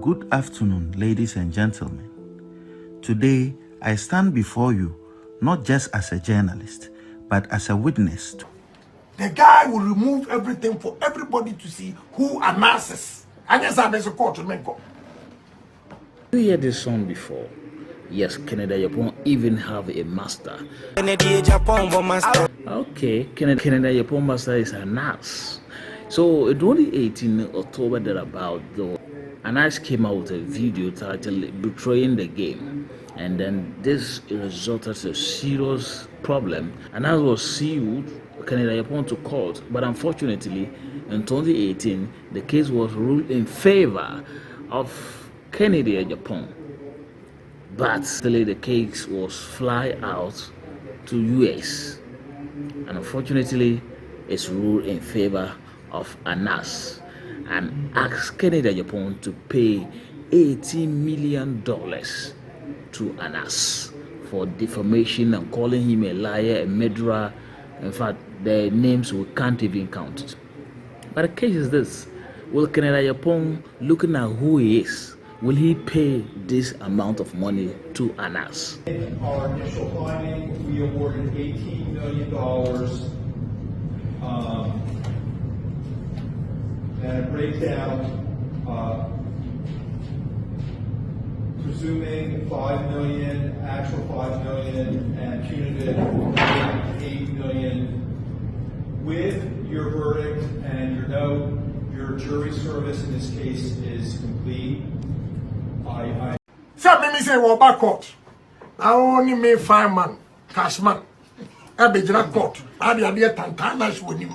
Good afternoon, ladies and gentlemen. Today, I stand before you not just as a journalist, but as a witness. The guy will remove everything for everybody to see who Anas is. And yes, there's a court to make up. You hear this song before? Yes, Kennedy Agyapong even have a master. Kennedy Agyapong master. Okay, Kennedy Agyapong master is Anas. So, it only 18 October thereabout, though, Anas came out with a video titled Betraying the Game. And then this resulted in a serious problem. Anas was sued Kennedy Agyapong to court, but unfortunately, in 2018, the case was ruled in favor of Kennedy Agyapong. But still, the case was fly out to US, and unfortunately, it's ruled in favor of Anas and asked Kennedy Agyapong to pay $80 million to Anas for defamation and calling him a liar, a murderer. In fact, the names we can't even count. But the case is this: will Kennedy Agyapong, looking at who he is, will he pay this amount of money to Anas? In our initial finding, we awarded $18 million and a breakdown presuming $5 million, actual $5 million, and punitive $8 million. With your verdict and your note, your jury service in this case is complete. So let me say, well, back court. I only made 5 man, cash man. I be in court. I be a tantanas with him.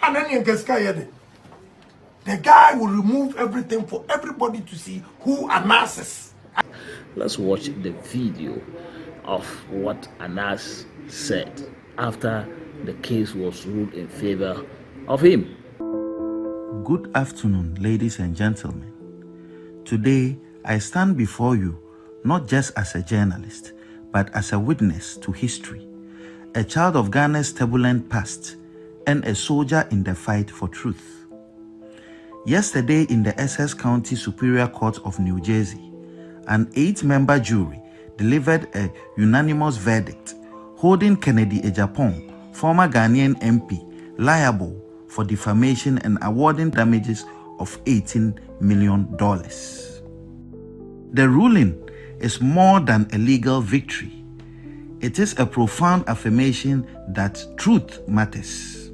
And then you can sky the guy will remove everything for everybody to see who Anas is. Let's watch the video of what Anas said after the case was ruled in favor of him. Good afternoon, ladies and gentlemen. Today, I stand before you not just as a journalist, but as a witness to history, a child of Ghana's turbulent past, and a soldier in the fight for truth. Yesterday, in the Essex County Superior Court of New Jersey, an 8-member jury delivered a unanimous verdict holding Kennedy Agyapong, former Ghanaian MP, liable for defamation and awarding damages of $18 million. The ruling is more than a legal victory. It is a profound affirmation that truth matters,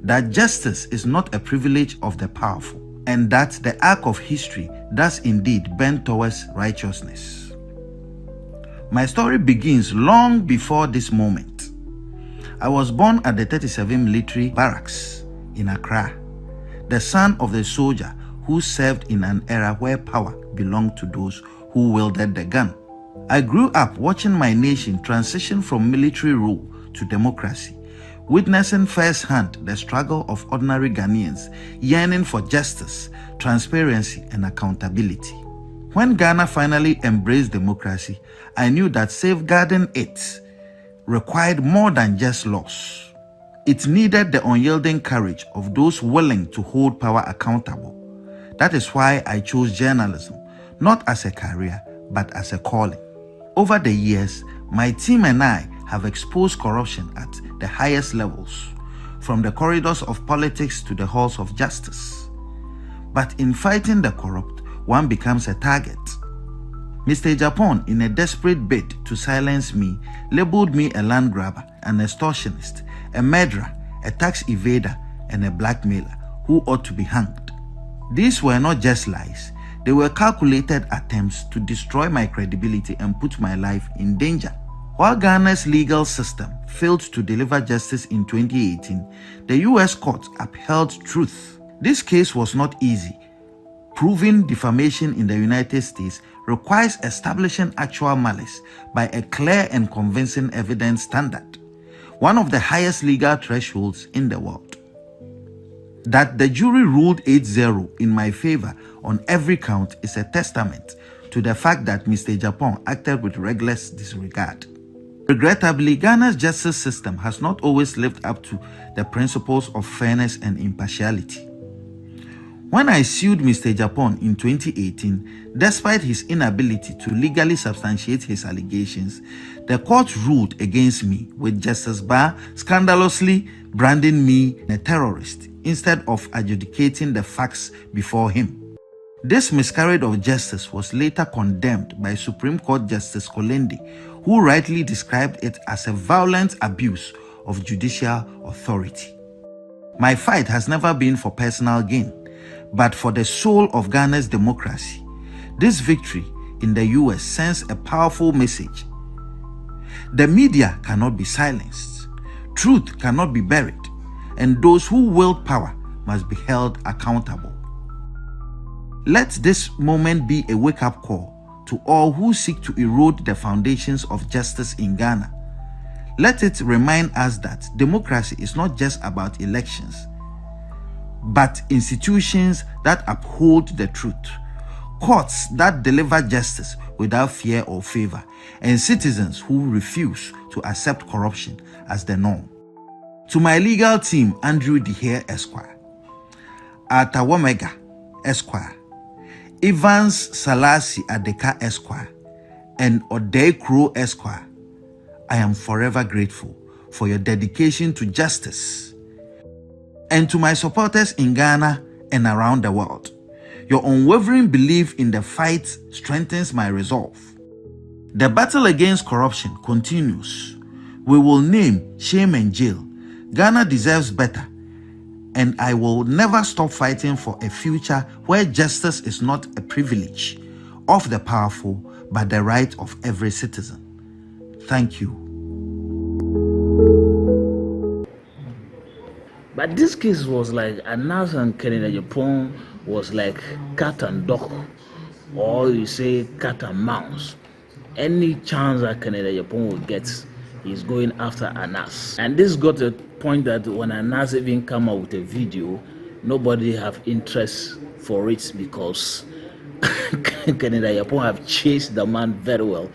that justice is not a privilege of the powerful, and that the arc of history does indeed bend towards righteousness. My story begins long before this moment. I was born at the 37 Military Barracks in Accra, the son of the soldier who served in an era where power belonged to those who wielded the gun. I grew up watching my nation transition from military rule to democracy, witnessing firsthand the struggle of ordinary Ghanaians yearning for justice, transparency, and accountability. When Ghana finally embraced democracy, I knew that safeguarding it required more than just laws. It needed the unyielding courage of those willing to hold power accountable. That is why I chose journalism, not as a career, but as a calling. Over the years, my team and I have exposed corruption at the highest levels, from the corridors of politics to the halls of justice. But in fighting the corrupt, one becomes a target. Mr. Agyapong, in a desperate bid to silence me, labeled me a land grabber, an extortionist, a murderer, a tax evader, and a blackmailer who ought to be hanged. These were not just lies. They were calculated attempts to destroy my credibility and put my life in danger. While Ghana's legal system failed to deliver justice in 2018, the US court upheld truth. This case was not easy. Proving defamation in the United States requires establishing actual malice by a clear and convincing evidence standard, one of the highest legal thresholds in the world. That the jury ruled 8-0 in my favor on every count is a testament to the fact that Mr. Agyapong acted with reckless disregard. Regrettably, Ghana's justice system has not always lived up to the principles of fairness and impartiality. When I sued Mr. Agyapong in 2018, despite his inability to legally substantiate his allegations, the court ruled against me, with Justice Barr scandalously branding me a terrorist instead of adjudicating the facts before him. This miscarriage of justice was later condemned by Supreme Court Justice Kennedy, who rightly described it as a violent abuse of judicial authority. My fight has never been for personal gain, but for the soul of Ghana's democracy. This victory in the US sends a powerful message. The media cannot be silenced, truth cannot be buried, and those who wield power must be held accountable. Let this moment be a wake-up call to all who seek to erode the foundations of justice in Ghana. Let it remind us that democracy is not just about elections, but institutions that uphold the truth, courts that deliver justice without fear or favor, and citizens who refuse to accept corruption as the norm. To my legal team, Andrew Dehere Esquire, Arthur Womega Esquire, Evans Salasi Adeka Esquire, and Odei Kro Esquire, I am forever grateful for your dedication to justice. And to my supporters in Ghana and around the world, your unwavering belief in the fight strengthens my resolve. The battle against corruption continues. We will name, shame, and jail. Ghana deserves better, and I will never stop fighting for a future where justice is not a privilege of the powerful, but the right of every citizen. Thank you. But this case was like Anas and Kennedy Agyapong was like cat and dog, or you say cat and mouse. Any chance that Kennedy Agyapong will get, he's going after Anas. And this got a point that when Anas even come out with a video, nobody have interest for it because Kennedy Agyapong have chased the man very well.